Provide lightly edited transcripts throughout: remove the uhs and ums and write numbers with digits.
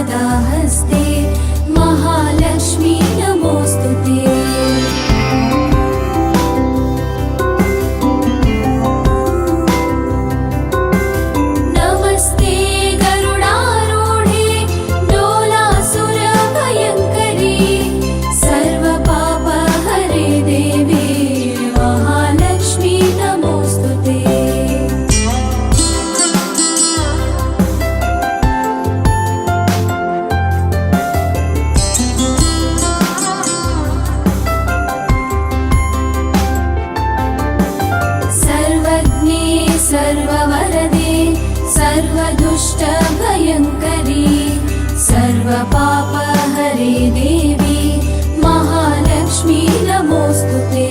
वरदा हस्ते महालक्ष्मी नमोस्तुते। सर्ववरदे सर्वदुष्टभयङ्करी सर्वपापहरे देवी महालक्ष्मी नमोस्तुते।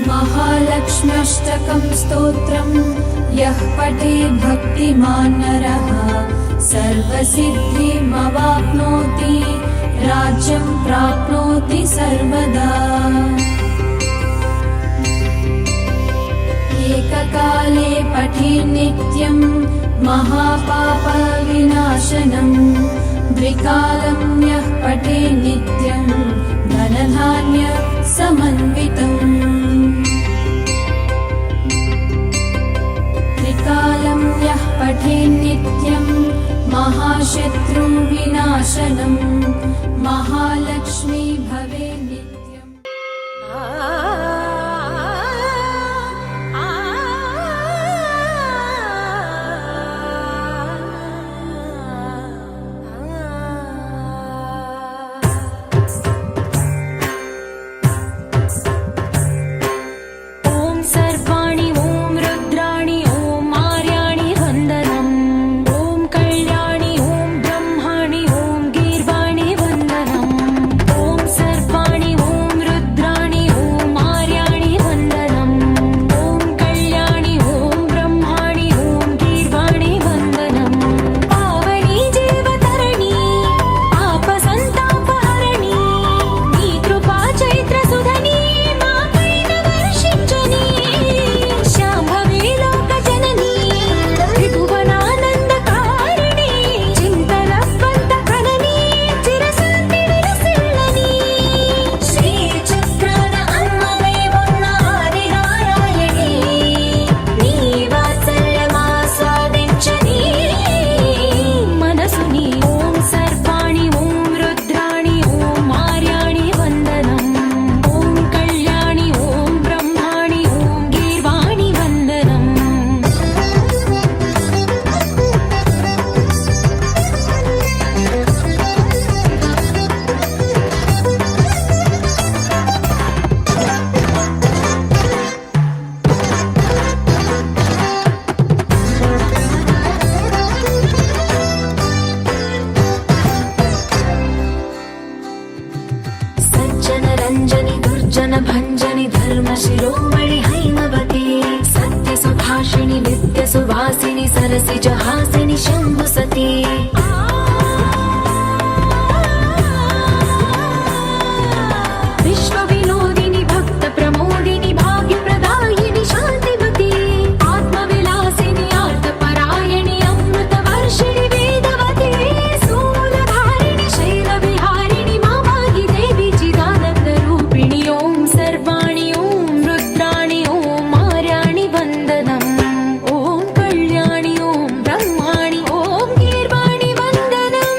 महालक्ष्म्यष्टकं स्तोत्रं यः पठेत् भक्तिमान् नरः सर्वसिद्धिमवाप्नोति राज्यं प्राप्नोति सर्वदा। एककाले पठेत् नित्यं महापापविनाशनं द्विकालं यः पठेत् नित्यं धनधान्यसमन्वितम्। त्रिकालं यः पठेत् नित्यं महाशत्रुविनाशनं महालक्ष्मी भवेत् नित्यम्। सर्वाणि ओम सरसिजहासिनि शम्भुसती विश्वविनोदिनि भक्तप्रमोदिनि भाग्यप्रदायिनि शान्तिमती आत्मविलासिनि आर्तपरायणि अमृतवर्षिणि वेदवती स्थूलधारिणि शैलविहारिणि मामाहि देवी चिदानन्दरूपिणि ॐ सर्वाणि ॐ रुद्राणि ॐ मार्याणि वन्दनम् ॐ कल्याणि ॐ ब्रह्माणि ॐ गीर्वाणि वन्दनम्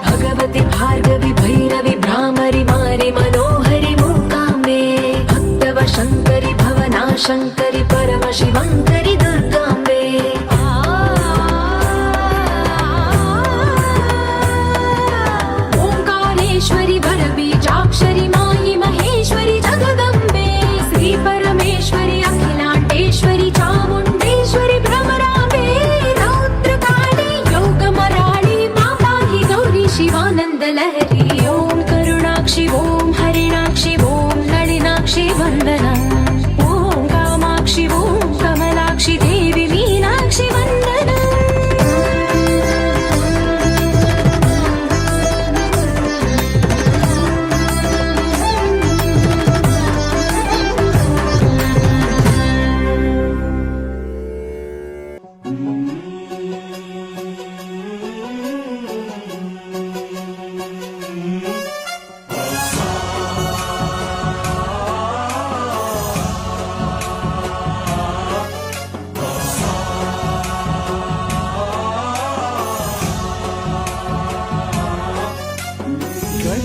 भगवति भार्गवि भैरवि भ्रामरि मारि मनोहरि मूकाम्बे भक्तव शङ्करि भवनाशङ्करि परमशिवङ्करि दुर्गाम्बे ओङ्कारेश्वरि वरबीजाक्षरि मायि महेश्वरि जगदम्बे श्रीपरमेश्वरि अखिलाण्डेश्वरि चामुण्डेश्वरि भ्रमराम्बे रौद्रकाली योगमराळि माताहि गौरी शिवानन्दलहरी ॐ करुणाक्षि ॐ हरिणाक्षि ॐ नलिनाक्षि वन्दनम् ॐ कामाक्षि ॐ कमलाक्षि देवि मीनाक्षि वन्दनम्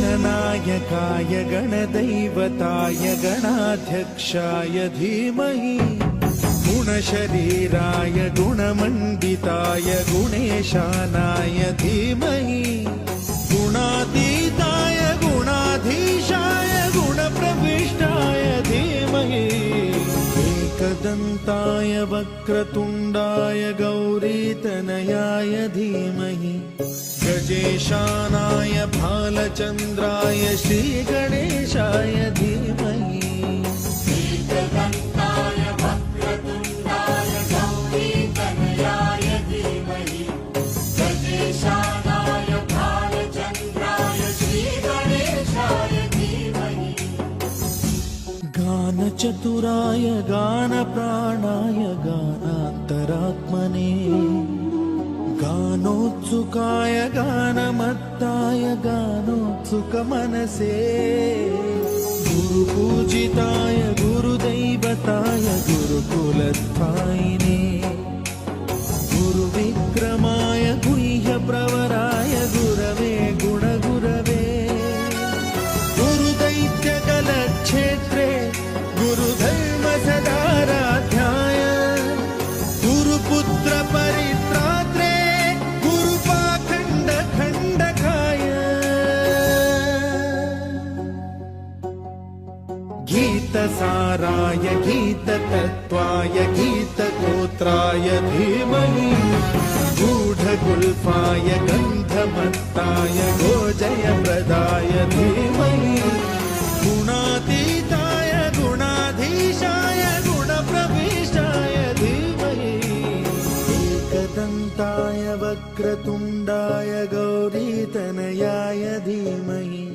गणनायकाय गणदैवताय गणाध्यक्षाय धीमहि गुणशरीराय गुणमण्डिताय गुणेशानाय धीमहि गुणातीताय गुणाधीशाय गुणप्रविष्टाय धीमहि एकदन्ताय वक्रतुण्डाय गौरीतनयाय धीमहि गजेशानाय भालचन्द्राय श्रीगणेशाय धीमहि एकदन्ताय वक्रतुण्डाय गौरीतनयाय धीमहि गजेशानाय भालचन्द्राय श्रीगणेशाय धीमहि गानचतुराय गानप्राणाय गानान्तरात्मने गानोत्सुकाय गानमत्ताय गानोत्सुकमनसे गुरुपूजिताय गुरुदैवताय गुरुकुलस्थायिने गुरुविक्रमाय गुह्यप्रवराय गुरवे गुणगुरवे गुरुदैत्यकलक्षेत्रे गुरुधर्मसदाराध्याय गुरुपुत्र परित्रात्रे गुरुपाखण्डखण्डकाय गीतसाराय गीततत्त्वाय गीतगोत्राय धीमहि गूढगुल्फाय गन्धमत्ताय गोजयप्रदाय धीमहि गुणातीताय गुणाधीशाय गुणप्रविष्टाय धीमहि एकदन्ताय वक्रतुण्डाय गौरीतनयाय धीमहि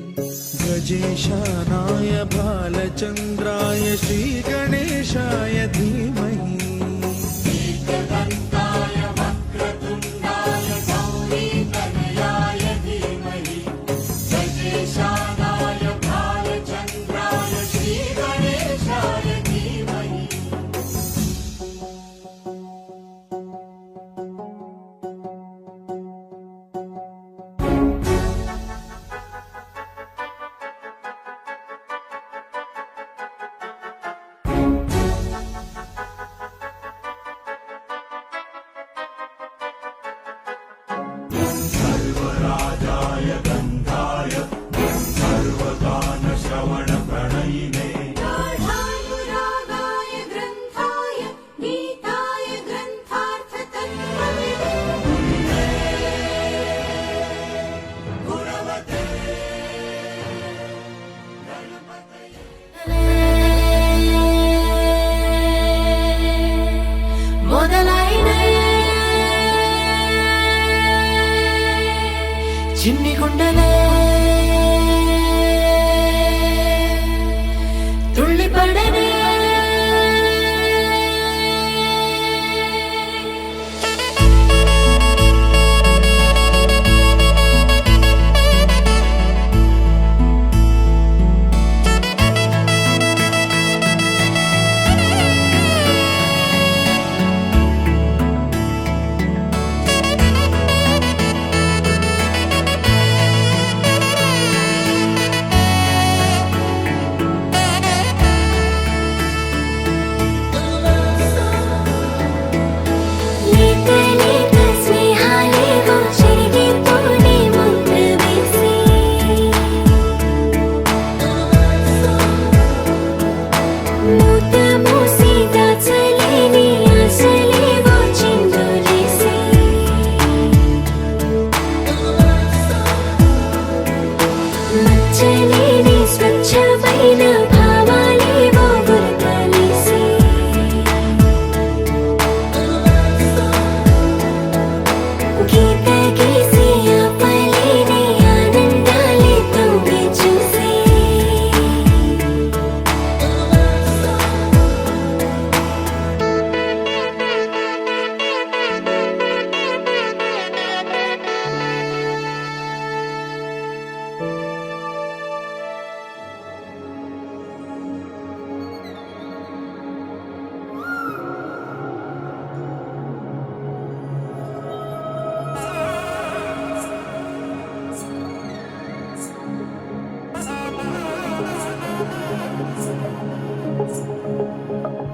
गजेशानाय भालचन्द्राय श्रीगणेशाय धीमहि एकदन्ताय वक्रतुण्डाय गौरीतनयाय धीमहि गजेशानाय भालचन्द्राय श्रीगणेशाय धीमहि చిన్ని గుండెలే తుళ్ళి పడనే లేత లేత స్నేహాలేవో చెరిగిపోనే ముద్ర వేసి మూత మూసి దాచలేని ఆశలేవో చిందులేసి మచ్చలేని స్వచ్ఛమైన భావాలేవో గురకలేసి గీత గీసి ఆపలేని ఆనందాలే తొంగి చూసి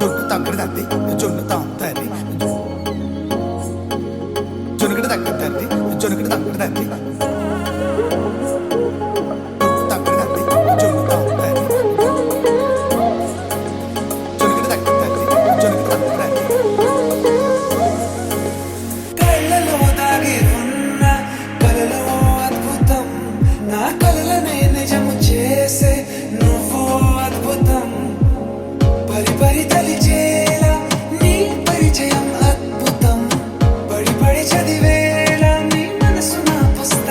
జొన్ను తక్కడ తద్ది జొన్ను తాంతది జొన్నుగడ తక్కడ తద్ది జొన్నుగడ తక్కడ తద్ది తక్కడ తద్ది జొన్ను తాంతది జొన్నుగడ తక్కడ తద్ది జొన్నుగడ తక్కడ తద్ది కళ్ళలో దాగి ఉన్న కలలో అద్భుతం నా కలలనే నిజము చేసే నువ్వు అద్భుతం పరి పరి తలిచేలా నీ పరిచయం అద్భుతం పడి పడి చదివేలా నీ మనసు నా పుస్తకం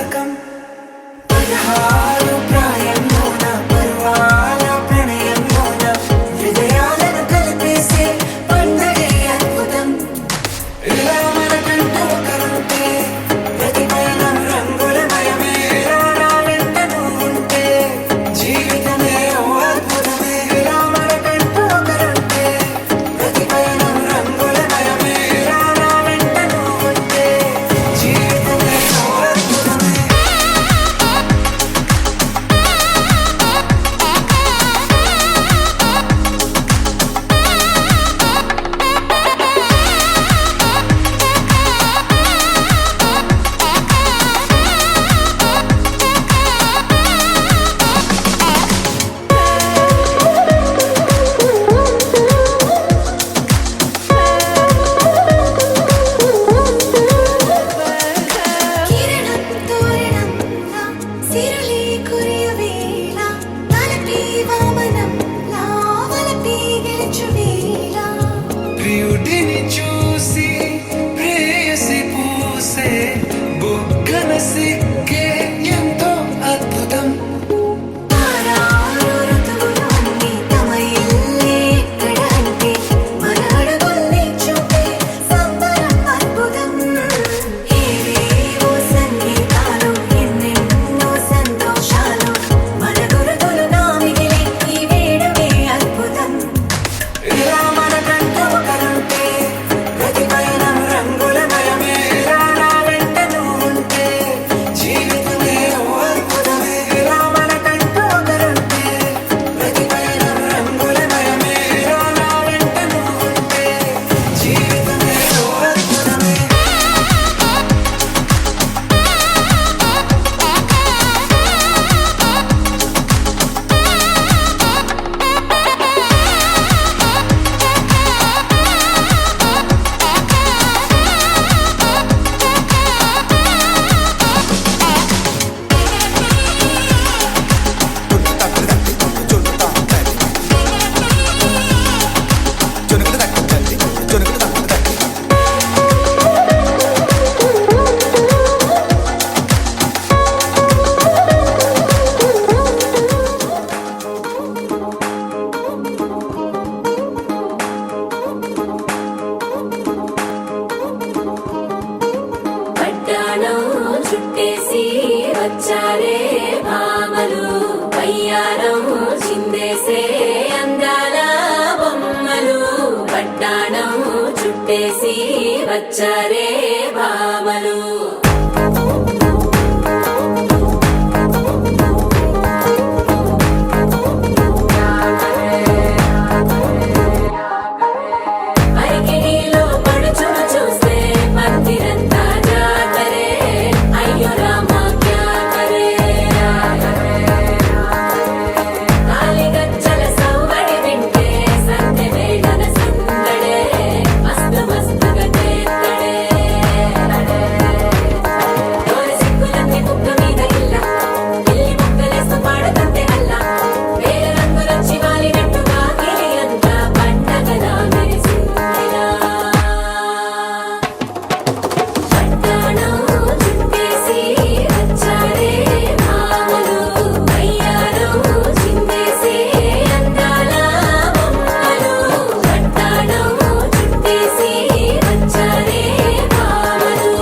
వచ్చారే భామలు వయ్యారం చిందేసే అందాల బొమ్మలు పట్టాణం చుట్టేసి వచ్చారే భామలు అరికిడిలో పడుచును చూస్తే మందిరంతా జాతరే అయ్యో రామా క్యా కరే కాలిగజ్జల సవ్వడి వింటే సందె వేళన సందడే మస్తు మస్తుగా చేత్తడే తోరి సిక్కులన్నీ ముక్క మీద ఇల్ల పిల్లి ముక్కలేస్తూ పాడుతంతే అల్ల వేల రంగులొచ్చి వాలినట్టుగా గిలియంతా పండగలా మెరిసిందిలా పట్టాణం చుట్టేసి వచ్చారే భామలు వయ్యారం చిందేసే అందాల బొమ్మలు పట్టాణం చుట్టేసి వచ్చారే భామలు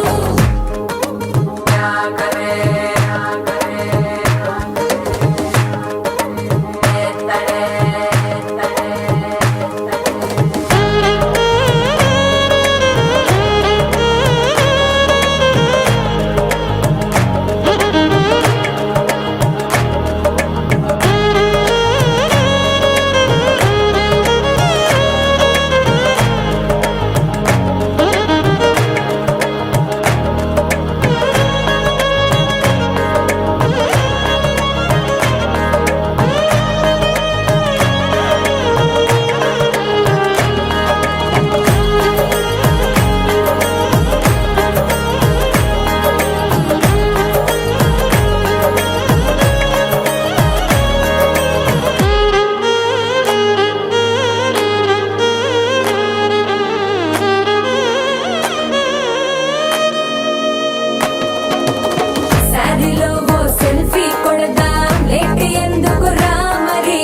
శారీలో ఓ సెల్ఫీ కొడదాం లేట్ ఎందుకు రా మరి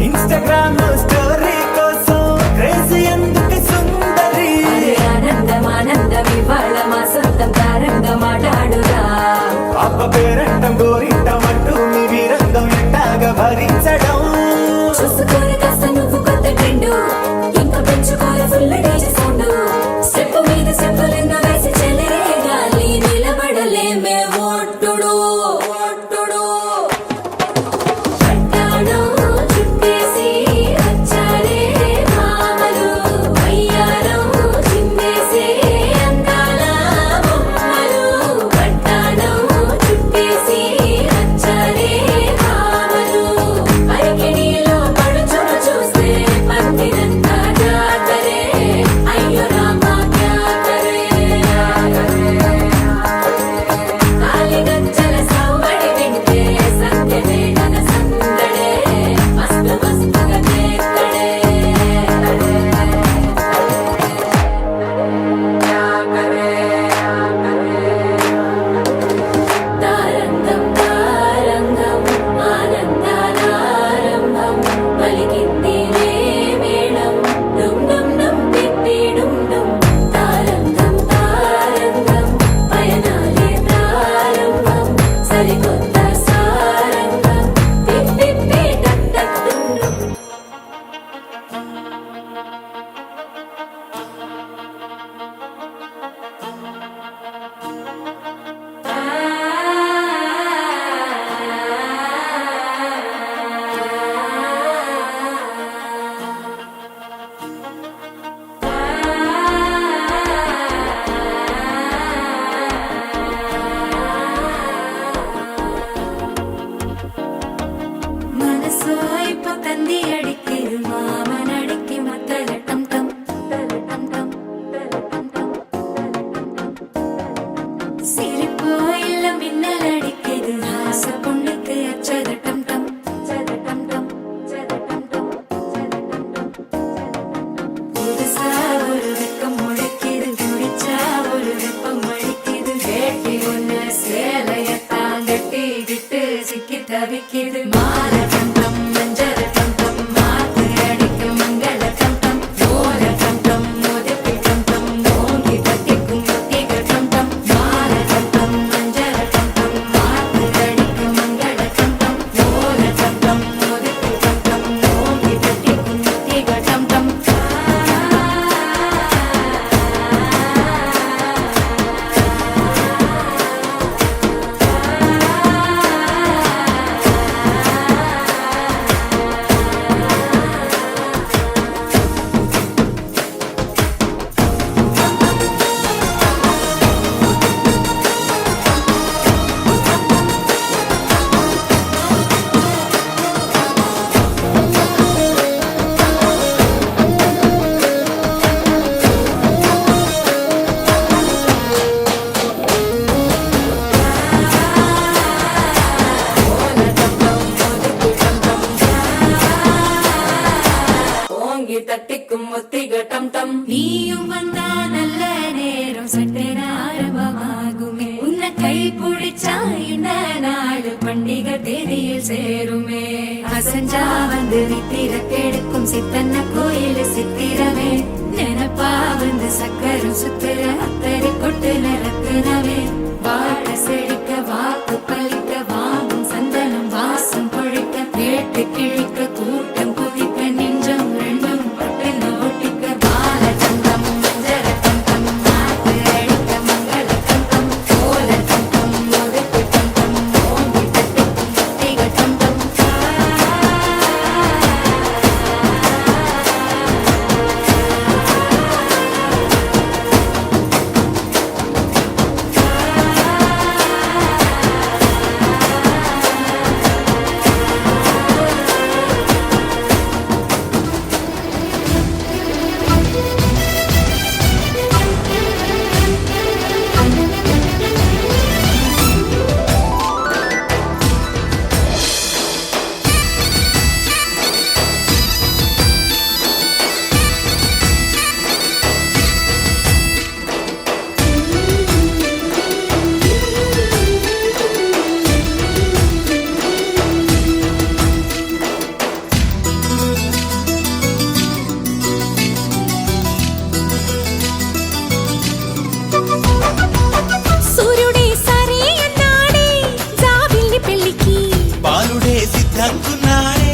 ఇన్స్టాగ్రామ్ స్టోరీ కోసం క్రేజీ ఎందుకు సుందరి అరే ఆనందం ఆనందం ఇవాళ మా సొంతం తారంగా మాట్లాడురా అప్ప పేరంటం గోరింటం అంటూ మీ వీరంగం ఎట్టాగా భరించడం చూసుకోని కాస్త నువ్వు కొత్త ట్రెండ్ ఇంకా పెంచుకోని ఫుల్ డేజ్ సౌండ్ స్టెప్ మీద స్టెప్పులెన్నో వేసి చెల్లరే గాలి నిలబడలేమే ఒట్టుడు ఒట్టుడు పట్టాణం చుట్టేసి వచ్చారే భామలు వయ్యారం చిందేసే అందాల బొమ్మలు పట్టాణం చుట్టేసి వచ్చారే భామలు అరికిడిలో పడుచును చూస్తే మందిరంతా జాతరే అయ్యో రామా క్యా కరే కాలిగజ్జల సవ్వడి వింటే సంధ్య వేళన సందడే మస్తు మస్తుగా చేత్తడే తారంగం తారంగం ఆనందానారంభం పలికింది రే మేళం డుమ్ డుమ్ డుమ్ తిప్పి డుమ్ డుమ్ తారంగం తారంగం పయనాలే ప్రారంభం సరికొత్త సారంగం తిప్పి టక్ టక్ డుమ్ డుమ్ మనసు అయిపోతంది అడిక్కిరు మామనడిక్కి మత్తల టం టం టం టం టం టం సిరిపోయిల్ల మిన్నలడిక్కిరు హాస పుండుకు అచ్చద టం టం టం టం புதுசா ஒரு வெக்கம் முளைக்குது குடிச்சா ஒரு வெப்பம் அடிக்குது வேட்டி ஒண்ணு சேலையத்தான் கட்டிக்கிட்டு சிக்கி தவிக்குது மாலை டம்டம் மஞ்சள் டம்டம் மாத்து அடிக்கும் மங்கள டம்டம் ஓர டம்டம் மோதிப்பி டம்டம் ஓங்கி பட்டிக்கும் ஒத்திக டம்டம் மாலை டம்டம் மஞ்சள் டம்டம் மாத்து அடிக்கும் பண்டிகை தேதியில் சேருமே அசஞ்சா வந்து நித்திர கெடுக்கும் சித்தன்ன கோயில் சித்திரமே நினப்பா வந்து சக்கரம் சுத்துற அத்தரி கொட்டு நிறத்துனவே வாழ செழிக்க வாக்கு பலிக்க வாங்கும் சந்தனம் வாசம் பொழிக்க கேட்டு கிழிக்க கூட்டம் குதிக்க நெஞ்சம் ரெண்டும் பட்டு ஒட்டிக்க பாலச்சந்தம் மஞ்சர கந்தம் நாட்டு அடிக்க மங்கள கந்தம் கோல கந்தம் ஒதுக்கு கந்தம் ஓங்கி தட்டிக்கும் கத்திக கந்தம் సూర్యుడే సరే అన్నాడే జాబిల్లి పెళ్లికి బాలుడే సిద్ధంకున్నాడే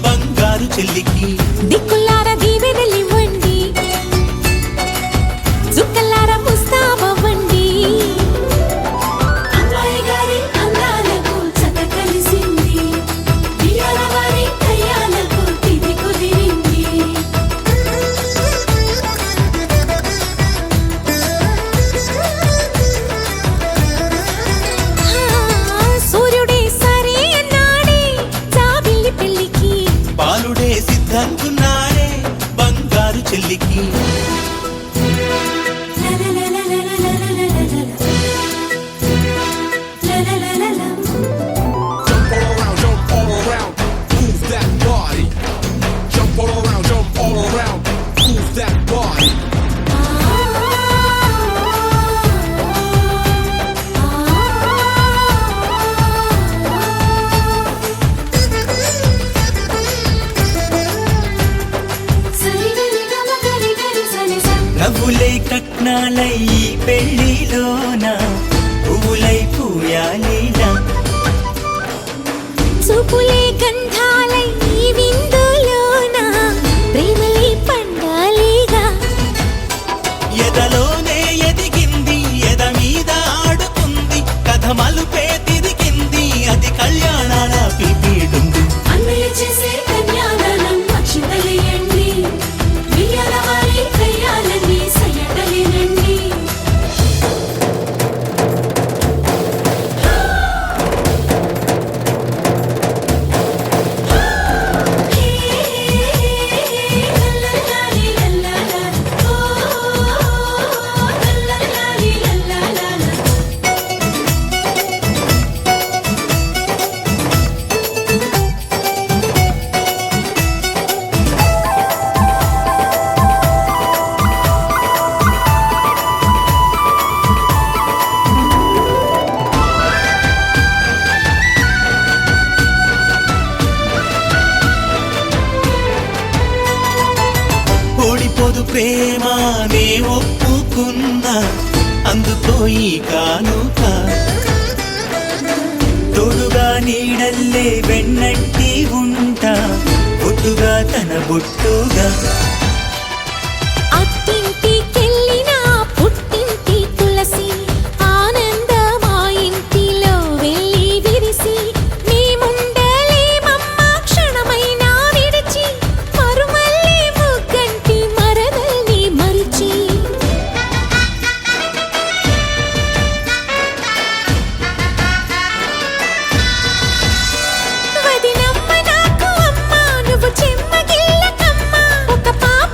బంగారు చెల్లికి దిక్కులార దీవెనలివ్వండి జుక్కలార ముస్తాబవ్వండి అమ్మాయి గారి అందాలకు చత కలిసింది బియ్యాల వారి కయ్యాలకు తిది కుదిరింది సూర్యుడే సరే అన్నాడే జాబిల్లి పెళ్లికి బాలుడే సిద్ధంకున్నాడే బంగారు చెల్లికి Jump all around, move that body. Jump all around, move that body. నవ్వులై కట్నాలై ఈ పెళ్లిలోన పువ్వులై పూయాలిలా చూపులే గంధాలై ఈ విందులోన ప్రేమలే పండాలిగా ఎదలోనే ఎదిగింది ఎద మీద ఆడుతుంది కథ మలుపే తిరిగింది అది కళ్యాణాల పిపీడుంది అన్నయ్య చేసే కన్యాదానం అక్షింతలేయండి బియ్యాల వారి కయ్యాలని సయ్యటలేనండి లల్లలాలి లల్లలా ఓ లల్లలాలి లల్లలా ఓడిపోదు ప్రేమ నే ఒప్పుకున్నా అందుకో ఈ కానుక తోడుగా నీడల్లే వెన్నట్టి ఉంటా బొట్టుగా తన బొట్టుగా అత్తింటికెళ్ళినా పుట్టింటి తులసి ఆనందమా ఇంటిలో వెళ్ళి విరిసి మేముండలేమమ్మ క్షణమైనా విడిచి మరుమల్లే ముగ్గంటి మరదల్ని మరిచి వదినమ్మ నాకు అమ్మ నువ్వు చెమ్మగిల్లకమ్మ ఒక పాప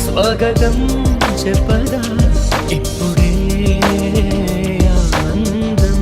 స్వాగతం చెప్పదా ఇప్పుడే ఆనందం.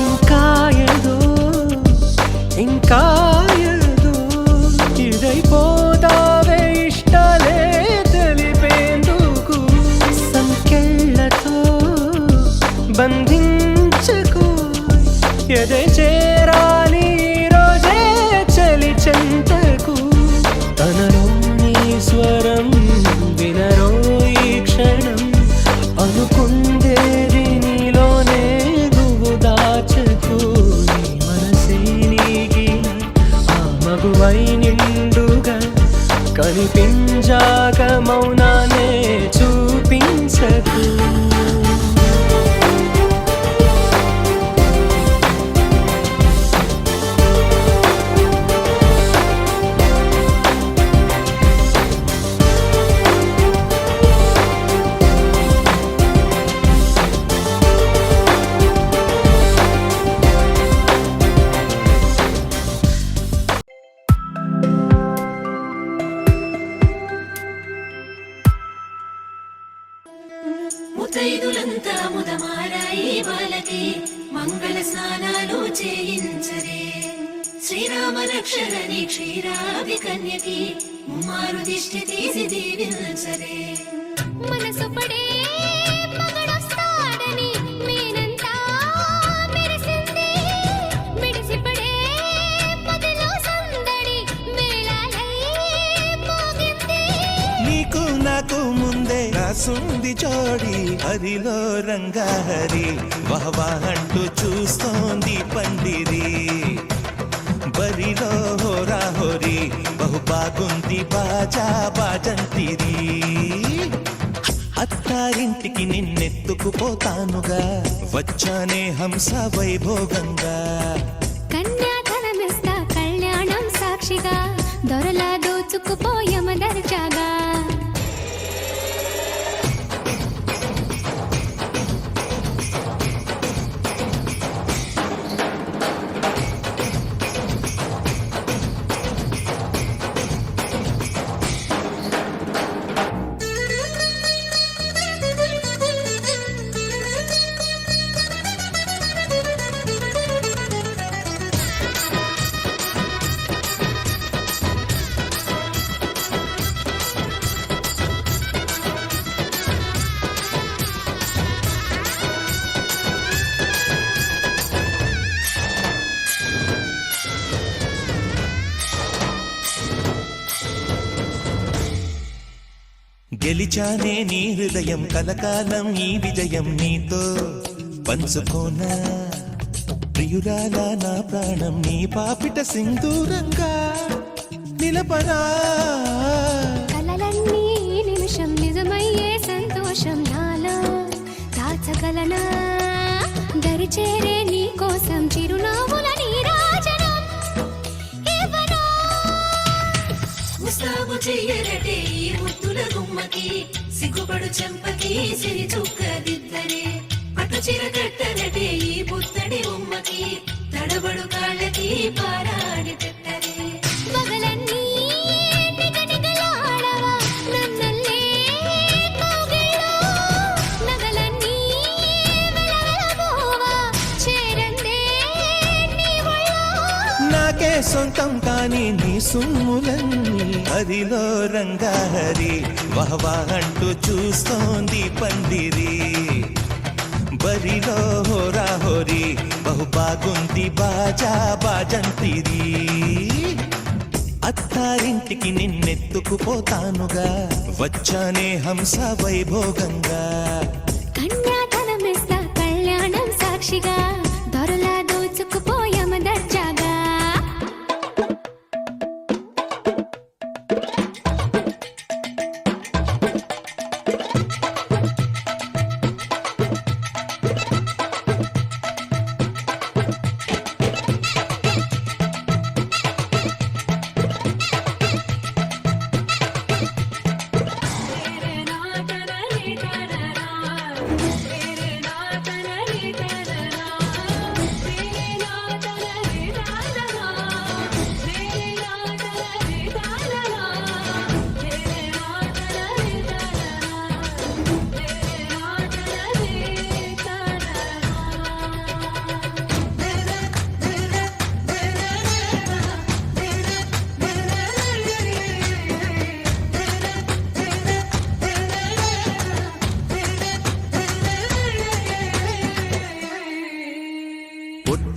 ఇంకా ఏదో ఇదైపోతావే ఇష్టాలే తెలిపేందుకు సంకెళ్ళతో బంధించకు ఎదే చేరాలి రోజే చలి చెంతకు తనలో నీ స్వరం వినరో ఈ క్షణం అనుకుందేది నీలోనే నువ్వు దాచకు నీ మనసే నీకి ఆ మగువై నిండుగా కనిపించాక మౌనానే చూపించకు. ముతైదులంతా ముదమారాయి బాలకి మంగళ స్నానాలు చేయించరే శ్రీరామ రక్షరణి క్షీరాది కన్యకి ముమ్మారు దిష్టి తీసి దీవించరే మనసు పడే మగడొస్తాడని మేనంతా మెరిసింది మిడిసిపడే మదిలో సందడి వేళాలై మోగింది. నీకు నాకు ముందే రాసుంది జోడి హరిలో రంగాహరి వహవా అంటూ చూస్తోంది పండిరి బరిలో హోరా హోరి బహు బాగుంది బాజా బాజంతిరి అత్తారింటికి నిన్నెత్తుకుపోతానుగా వచ్చానే హంస వైభోగంగా కన్యాధనమిస్తా కళ్యాణం సాక్షిగా దొరలా దోచుకుపోయమ దర్జాగా గెలిచానే నీ హృదయం కలకాలం ఈ విజయం నీతో పంచుకోనా ప్రియురాలా నా ప్రాణం నీ పాపిట సింధూరంగా నిలపరా కలలన్నీ నిమిషం నిజమయ్యే సంతోషం నాలో దాచగలనా దరిచేరే నీ కోసం చిరునవ్వుల నీరాజనం ఇవ్వనా. ముస్తాబు చెయ్యరటే ఈ ముద్దుల గుమ్మకి సిగ్గుపడు చెంపకి సిరి చుక్కదిద్దరే పట్టు చీర కట్టరటే ఈ పుత్తడి ఉమ్మకి తడబడు కాళ్ళకి పారాడి పెట్టరే పగలన్నీ నిగనిగలాడవా నన్నల్లే కౌగిల్లో నగలన్నీ వెలవెలబోవా చేరందే నీ ఒళ్ళో. నాకే సొంతం కాని నీ సుమ్ములన్నీ హరిలో రంగాహరి వహవా అంటూ చూస్తోంది పండిరి బరిలో హోరా హోరి బహు బాగుంది బాజా బాజంతిరి అత్తారింటికి నిన్నెత్తుకుపోతానుగా వచ్చానే హంస వైభోగంగా కన్యాధనమిస్తా కళ్యాణం సాక్షిగా దొరలా దోచుకుపోయమ దర్జాగా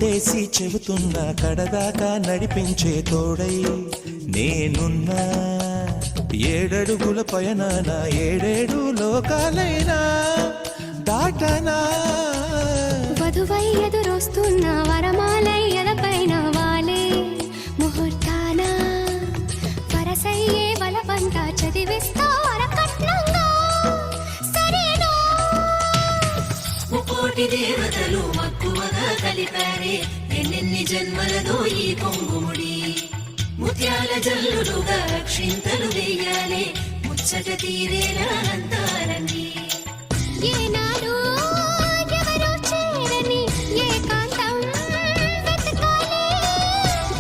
ఒట్టేసి చెబుతున్నా కడదాకా నడిపించే తోడై నేనున్నా. 7 అడుగుల పయనాన 7 లోకాలైనా దాటనా. వధువై ఎదురొస్తున్న వరమాలై ఎదపైన వాలే ముహూర్తాన వరసయ్యే వలవంత చదివిస్తా వరకట్నంగా సరేనా. ముకోటి దేవతలు మక్కువగా కలిపారే ఎన్నెన్ని జన్మలదో ఈ కొంగుముడి. ముత్యాల జల్లులుగా క్షింతలు వేయాలే ముచ్చట తీరేలా అంతారండి. ఏనాడు ఎవరో చేరని ఏకాంతం వెతకాలి.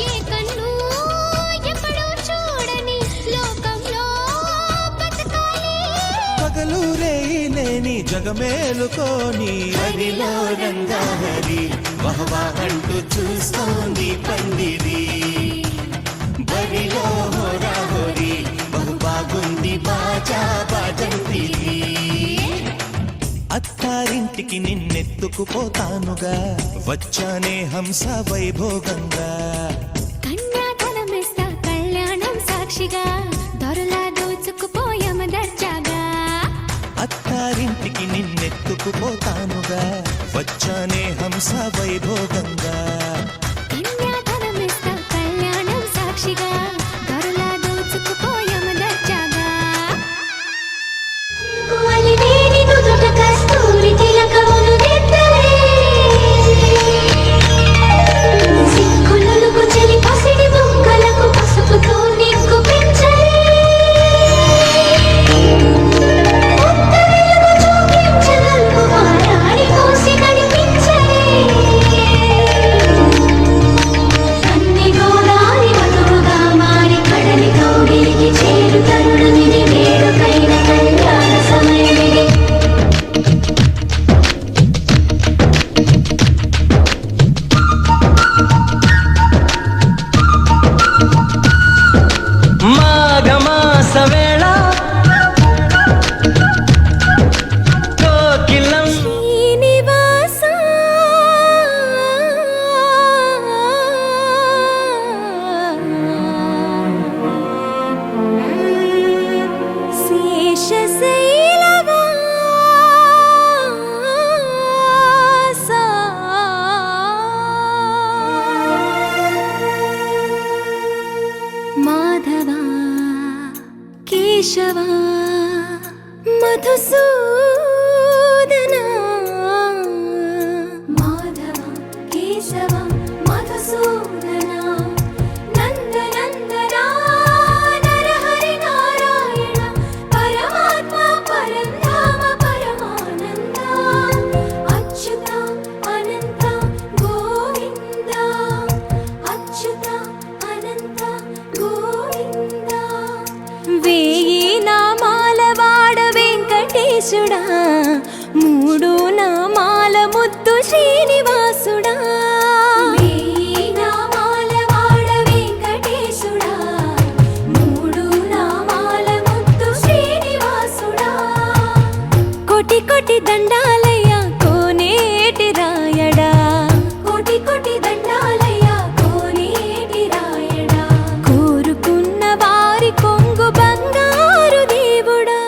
ఏ కన్ను ఎప్పుడూ చూడని లోకంలో బతకాలి. పగలు రేయి లేని జగమేలుకోని హరిలో రంగాహరి వహవా అంటూ చూస్తోంది పందిరి. బరిలో హోరాహోరి బహు బాగుంది బాజా బాజంతిరి. అత్తారింటికి నిన్నెత్తుకుపోతానుగా వచ్చానే హంస వైభోగంగా. కన్యాధనమిస్తా కళ్యాణం సాక్షిగా దొరలా దోచుకుపోయామ దర్జాగా. అత్తారింటికి నిన్నెత్తుకుపోతానుగా వచ్చానే హంస వైభోగంగా. కన్యాధనమిస్తా కళ్యాణం సాక్షిగా దొరలా దోచుకుపోయామ దర్జాగా. అలివేణి నుదుట కస్తూరి తిలకమును దిద్దరే. సిగ్గులకు చెలి పసిడి బొంగలకు పసుపుతో నిగ్గు పెంచరే. ఉత్తరేలకు చూపించగలకు మారాడి కోసి నడిపించరే. కన్ని గోదారి వధువుగా మారి కడలి కౌగిలికి చేరు తరుణమిది వేడుకైన కళ్యాణ సమయమిది. మాఘమాస వేళ కోకిలం శ్రీనివాస శేషశైలవాస మాధవా కేశవా మధుసూదనా. మాధవ కేశవ మధుసూదనా నందనందనా నరహరి నారాయణ పరమాత్మ పరంధామ పరమానంద అచ్యుత అనంత గోవింద అచ్యుత అనంత గోవింద. వేయి నామాల వాడ వెంకటేశుడా 3 నామాల ముద్దు శ్రీనివాసుడా. వేయి నామాల వాడ వెంకటేశుడా 3 నామాల ముద్దు శ్రీనివాసుడా. కోటి కోటి దండాలయ్యా కోనేటి రాయడా. కోటి కోటి దండాలయ్యా కోనేటి రాయడా. కోరుకున్న వారి కొంగు బంగారు దేవుడా.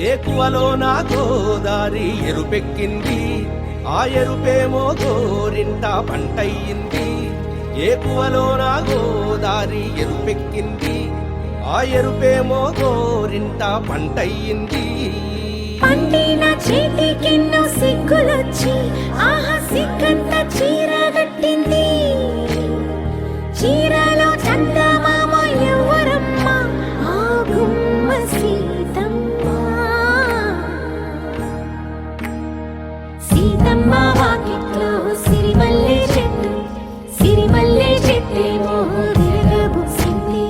ఏకువలో నా గోదారి ఎరుపెక్కింది. ఆ ఎరుపేమో గోరింట పంటయ్యింది. ఏకువలో నా గోదారి ఎరుపెక్కింది. ఆ ఎరుపేమో గోరింట పంటయ్యింది. పండిన చేతికెన్నో సిగ్గులొచ్చి ఆహా సిగ్గంత చీర కట్టింది. చీరలో చందమామ ఎవరమ్మ ఆ గుమ్మ సీతమ్మ. సీతమ్మ వాకిట్లో సిరిమల్లె చెట్టు సిరిమల్లె చెట్టేమో తిరగబూసింది.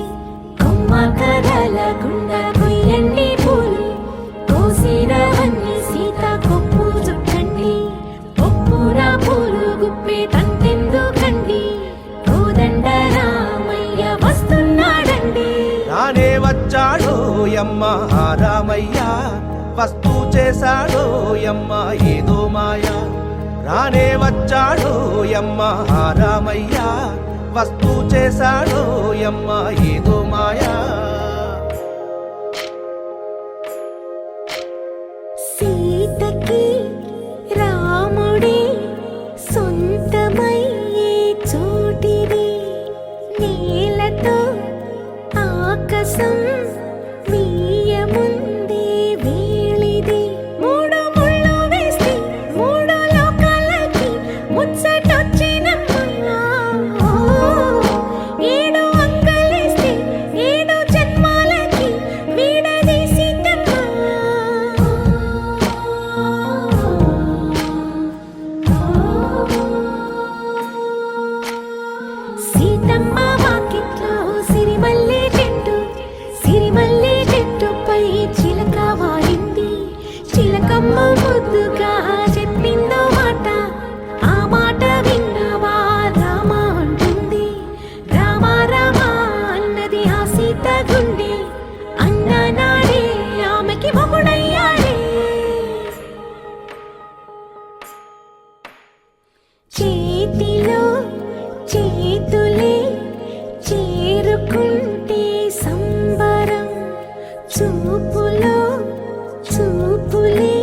కొమ్మ కదలకుండా కొయ్యండి పూలు కోసినవన్నీ సీత కొప్పు చుట్టండి. కొప్పున పూలు గుప్పే తంతెందుకండి కోదండ రామయ్య వస్తున్నాడండి. యమ్మ రామయ్య వస్తూ చేశాడో యమ్మ ఏదో మాయా రానే వచ్చాడో యమ్మ రామయ్య వస్తూ చేశాడో యమ్మ ఏదో మాయా సీతకి రాముడే సొంతమయ్యే చోటిది నేలతో ఆకాశం వీయముందే వేళిది మూడు ముళ్ళు వేస్తే మూడు లోకాలకి ముచ్చటొచ్చినమ్మా ఏడు అంకలేస్తే ఏడు జన్మాలకి వీడదీసిందమ్మా సీతమ్మ వాకిట్లో సిరిమల్లె చెట్టుపై చిలక వాడింది చిలకమ్మ ముద్దుగా చెప్పిందో మాట ఆ మాట విన్నవా రామ అంటుంది రామ రామ అన్నది ఆ సీత గుండె అన్న నాడే ఆమెకి మొగుడయ్యాడే చేతిలో చేతులే చేరుకుంటే సంబరం చూపులో చూపులే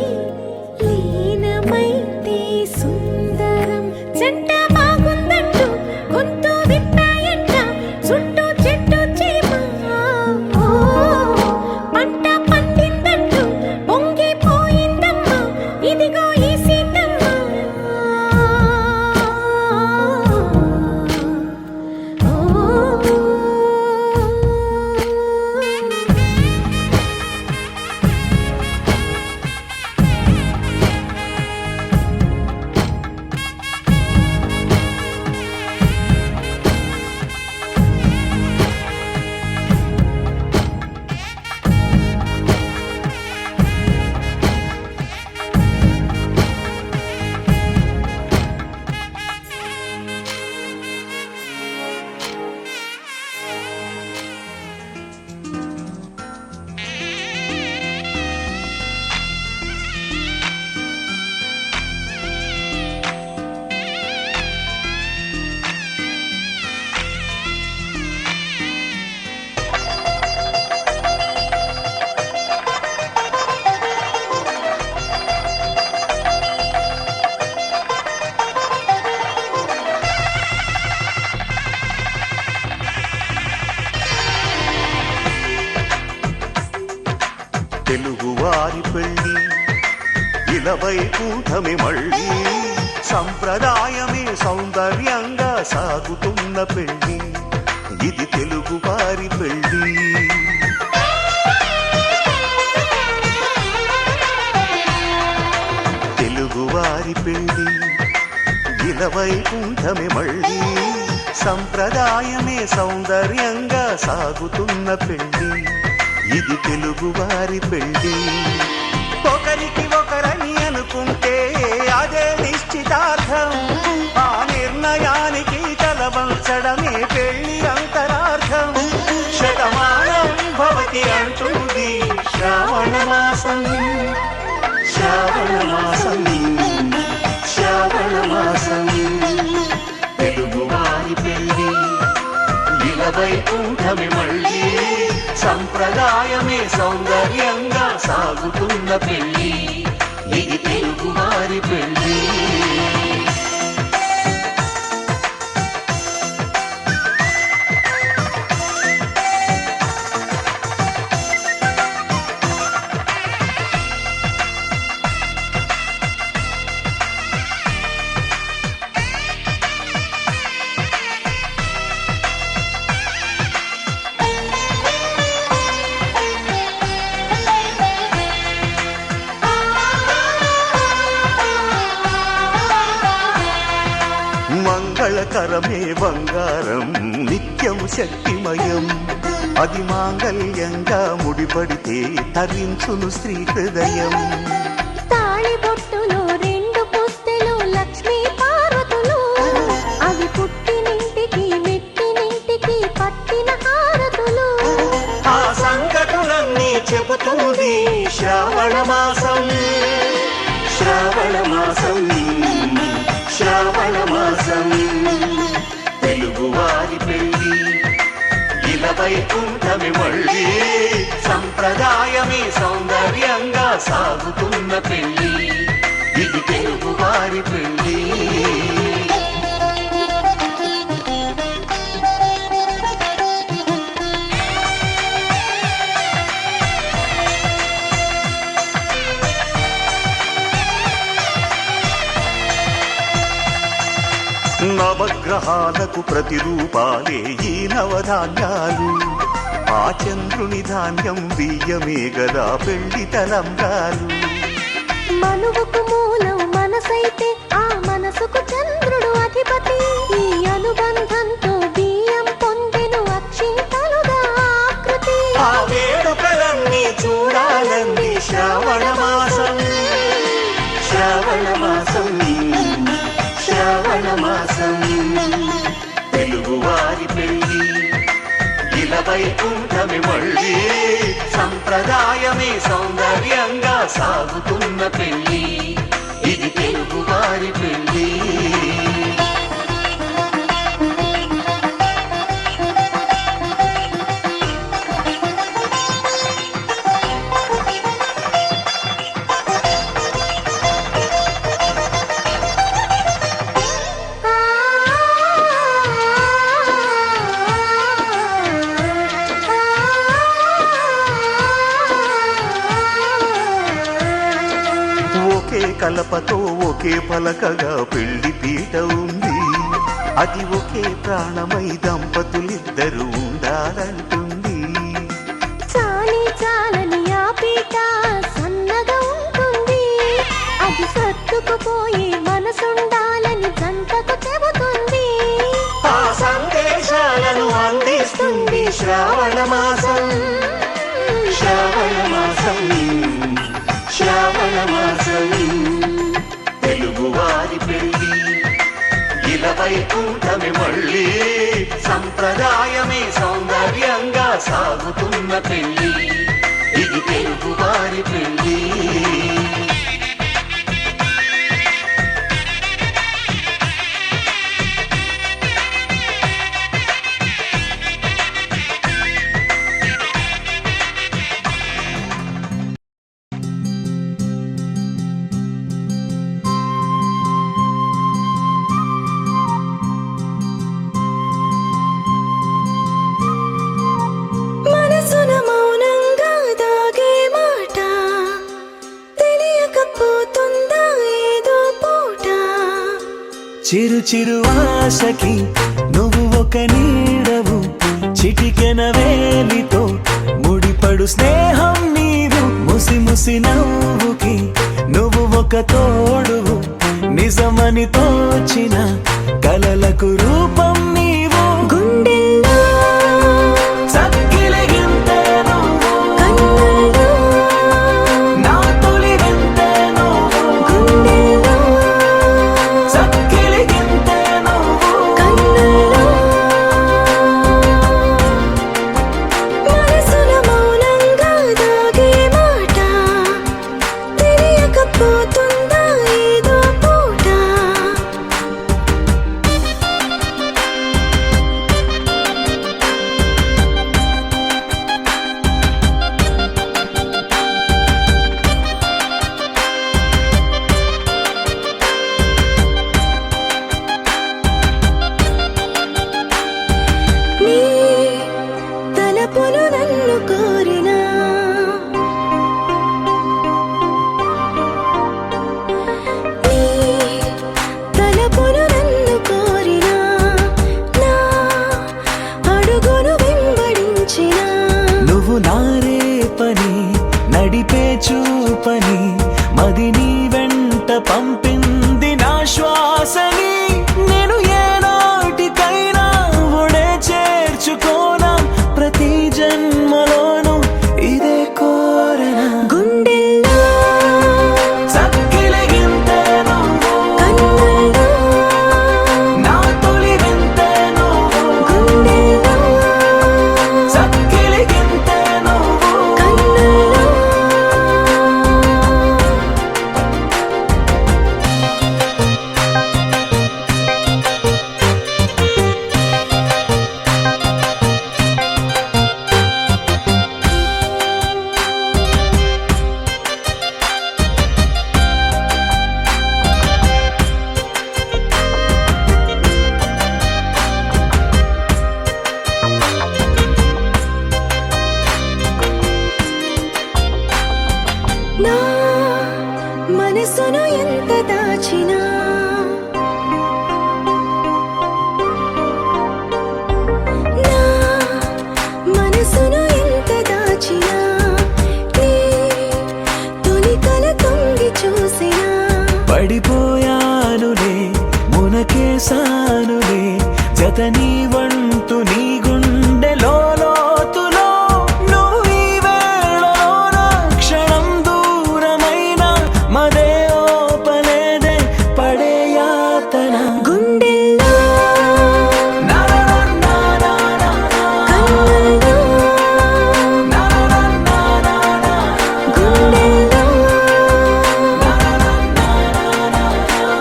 లీనమైతే సుందరం జంట బాగుందంటూ గొంతు విప్పాయంట చుట్టూ చెట్టు చీమ పంట పండిందంటూ పొంగిపోయిందమ్మా ఇదిగో ఈ సీతమ్మ తెలుగువారి పెళ్ళి ఇలవై కూటమి మళ్ళీ సంప్రదాయమే సౌందర్యంగా సాగుతున్న పెళ్ళి ఇది తెలుగువారి పెళ్ళి తెలుగువారి పెళ్ళి ఇలవై కూటమి మళ్ళీ సంప్రదాయమే సౌందర్యంగా సాగుతున్న పెళ్ళి ఇది తెలుగువారి పెళ్ళి ఒకరికి ఒకరని అనుకుంటే అదే నిశ్చితార్థం ఆ నిర్ణయానికి తలవంచడమే పెళ్ళి అంతరార్థం శతమానం భవతి అంటుంది శ్రావణ మాసం శ్రావణ మాసం శ్రావణ మాసం తెలుగువారి పెళ్ళి ఇలవై కూటమి మళ్ళీ సంప్రదాయమే సౌందర్యంగా సాగుతున్న పెళ్ళి ఇది తెలుగువారి పెళ్ళి మంగళకరమే బంగారం నిత్యం శక్తిమయం అది మాంగళ్యంగా ముడిపడితే తరించును స్త్రీ హృదయం తాళిబొట్టులో రెండు పుస్తెలు లక్ష్మీ పార్వతులు అవి పుట్టినింటికి మెట్టినింటికి పట్టిన హారతులు ఆ సంగతులన్నీ వస్తుంది శ్రావణ మాసం శ్రావణ మాసం శ్రావణ మాసం తెలుగువారి పెళ్ళి ఇలా వైకుంఠమి మళ్ళీ సంప్రదాయమే సౌందర్యంగా సాగుతున్న పెళ్ళి ఇది తెలుగువారి పెళ్ళి నవగ్రహాలకు ప్రతిరూపాలే ఈ నవధాన్యాలు ఆ చంద్రుని ధాన్యం బియ్యమే గదా పెళ్లి తలంబ్రాలు మనువుకు మూలం మనసైతే ఆ మనసుకు చంద్రుడు అధిపతి ఈ అనుబంధంతో బియ్యం పొందెను అక్షింతలుగా ఆకృతి ఆ వేడుకలన్నీ చూడాలంది శ్రావణ మాసం శ్రావణ మాసం శ్రావణ మాసం తెలుగువారి పెళ్ళి ఇలా వైకుంఠమి మళ్ళీ సంప్రదాయమే సౌందర్యంగా సాగుతున్న పెళ్ళి ఇది తెలుగువారి పెళ్ళి ఒకే కలపతో ఒకే పలకగా పెళ్లి పీట ఉంది అది ఒకే ప్రాణమై దంపతులిద్దరూ ఉండాలంటుంది చాలి చాలని ఆ పీట సన్నగా ఉంటుంది అది సర్దుకుపోయి మనసుండాలని జంటకు చెబుతుంది ఆ సందేశాలను అందిస్తుంది శ్రావణ మాసం శ్రావణ మాసం శ్రావణ మాసం తెలుగువారి పెళ్ళి ఇలా వైకుంఠమి మళ్ళీ సంప్రదాయమే సౌందర్యంగా సాగుతున్న పెళ్ళి ఇది తెలుగువారి పెళ్ళి మనసున మౌనంగా దాగే మాట తెలియకపోతుందా ఏదో పూట చిరు చిరు ఆశకి నువ్వు ఒక నీడవు చిటికెన వేలితో ముడిపడు స్నేహం నీవు ముసి ముసి నవ్వుకి నువ్వు ఒక తోడువు నిజమని తోచిన కలలకు రూపం నీవు గుండెల్లో చక్కిలిగింతే నువ్వు కన్నుల్లో నా తొలి వింతే నువ్వు గుండెల్లో చక్కిలిగింతే నువ్వు కన్నుల్లో మనసున మౌనంగా దాగే మాట తెలియకపోతుందా ఏదో పూట నీ తలపులు నన్ను కోరినా నీ తలపులు నన్ను కోరినా నా అడుగును వెంబడించిన నువ్వు నారే పని నడిపే చూపని మది నీ వెంట పంపింది నా శ్వాసని నేను ఏనాటికైనా ఒడే చేర్చుకోనా ప్రతి జన్మలోనూ ఇదే కోరనా గుండెల్లో చక్కిలిగింతే నువ్వు కన్నుల్లో నా తొలి వింతే నువ్వు గుండెల్లో చక్కిలిగింతే నువ్వు కన్నుల్లో దాచినా నా మనసును ఎంత దాచినా నీ తొలి కల తొంగి చూసినా పడిపోయానులే మునకేసానులే జత నీ వంతు నీ గుండెలో లోతులో నువ్వు ఈ వేళలోన క్షణం దూరమైన మదే ఓపలేదే పడే యాతన గుండెల్లో కన్నుల్లో గుండెల్లో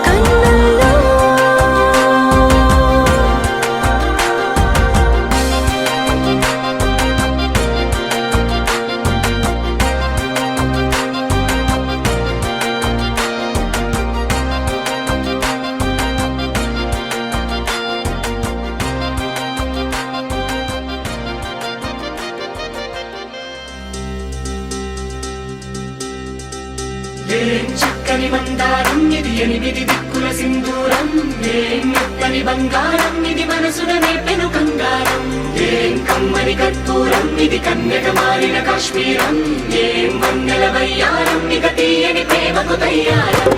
కన్నుల్లో ఏం చక్కని మందారం ఇది ఎనిమిది దిక్కుల సింధూరం ఏం మెత్తని బంగారం ఇది మనసున నేపెను కంగారం ఏం కమ్మని కర్పూరం ఇది కన్యక మారిన కాశ్మీరం ఏం వన్నెల వయ్యారం ఇక తీయని ప్రేమకు తయ్యారం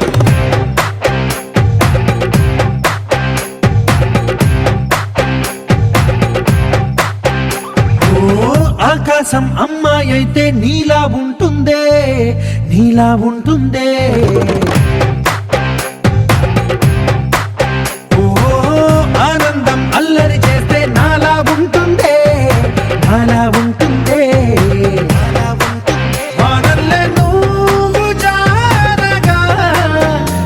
ఆకాశం అమ్మాయి అయితే నీలా ఉంటుందే నీలా ఉంటుందే ఓ ఆనందం అల్లరి చేస్తే నాలా ఉంటుందే నాలా ఉంటుందే వానల్లే నువ్వు జారగా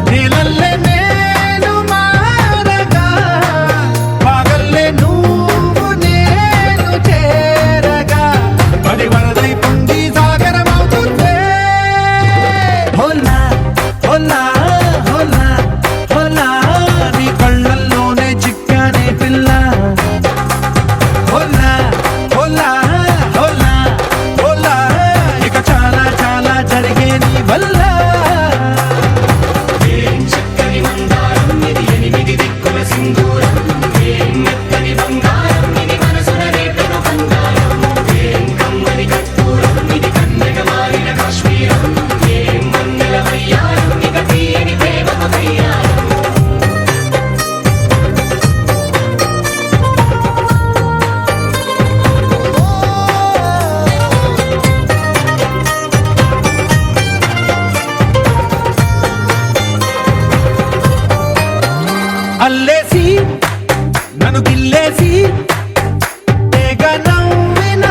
నీలల్లే నేను మారగా పగల్లే నువ్వు నేను చేరగా పడి వరదై పొంగి సాగరమవుతుందే హోలా హోలా హోలా హోలా నీ కళ్ళల్లోనే చిక్కానే పిల్ల హోలా హోలా హోలా హోలా ఇక చాలా చాలా జరిగే నీ వల్ల ఏం చక్కని మందారం ఇది ఎనిమిది దిక్కుల సింధూరం ఏం మెత్తని బంగారం ఇది మనసున నేపెను కంగారం ఏం కమ్మని కర్పూరం ఇది కన్యక మారిన కాశ్మీరం ఏం వన్నెల వయ్యారం ఇక తీయని ప్రేమకు తయ్యారం అల్లేసి నన్ను గిల్లేసి తెగ నవ్విన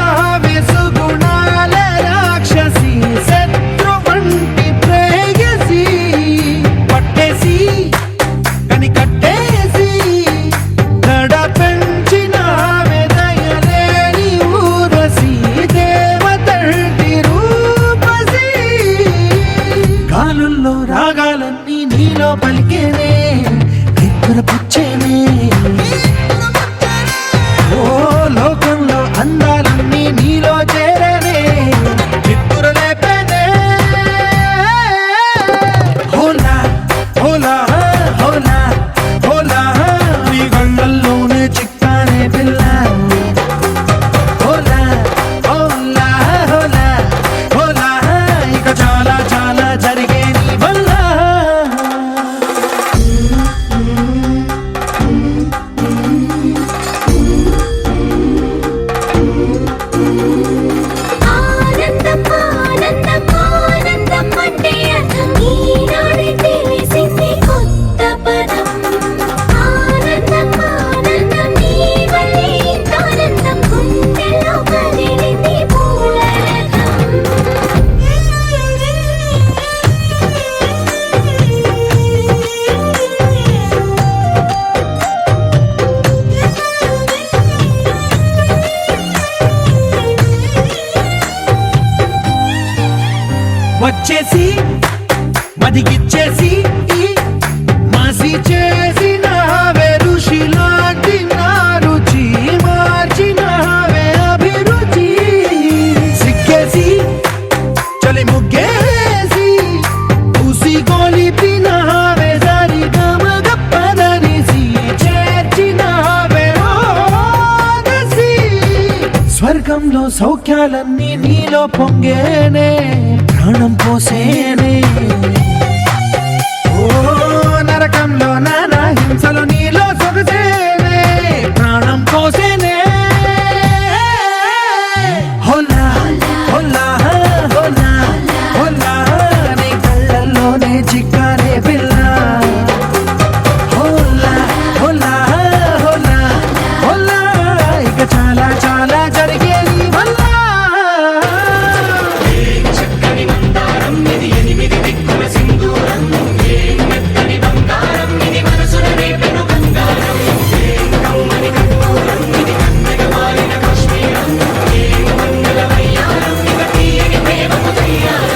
విసుగుణాల రాక్షసి శత్రు వంటి ప్రేయసి పట్టేసి కని కట్టేసి గడ పెంచిన వెదయలేని ఊరసి దేవతంటి రూపసి గాలుల్లో రాగాలన్నీ నీలో పలికేనే నిద్ర పుచ్చేనే స్వర్గంలో సౌఖ్యాలన్నీ నీలో పొంగేనే ప్రాణం పోసేనే ఓ నరకంలో నానా హింసలు నీలో సొగసేనే ప్రాణం పోసేనే హోలా హోలా హోలా హోలా నీ కళ్ళల్లోనే చిక్కారే పిల్ల హోలా హోలా హోలా హోలా ఇక చాలా చాలా జరిగే నీ వల్ల చక్కని మందారం ఇది ఎనిమిది దిక్కుల సింధూరం ఏం మెత్తని బంగారం ఇది మనసున రేపెను బంగారం ఏం కమ్మని కర్పూరం ఇది కన్నెగ మారిన కాశ్మీరం ఏం మంగళ వయ్యారం ఇక తీయని ప్రేమకు తయ్యారం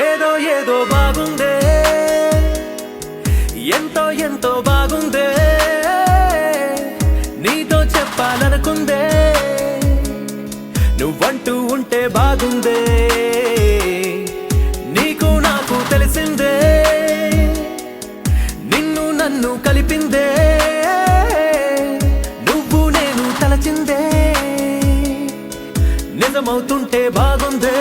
ఏదో ఏదో బాగుందే ఎంతో ఎంతో బాగుందే నీతో చెప్పాలనుకుందే నువ్వంటూ ఉంటే బాగుందే నీకు నాకు తెలిసిందే నిన్ను నన్ను కలిపిందే నువ్వు నేను తలచిందే నిజమవుతుంటే బాగుందే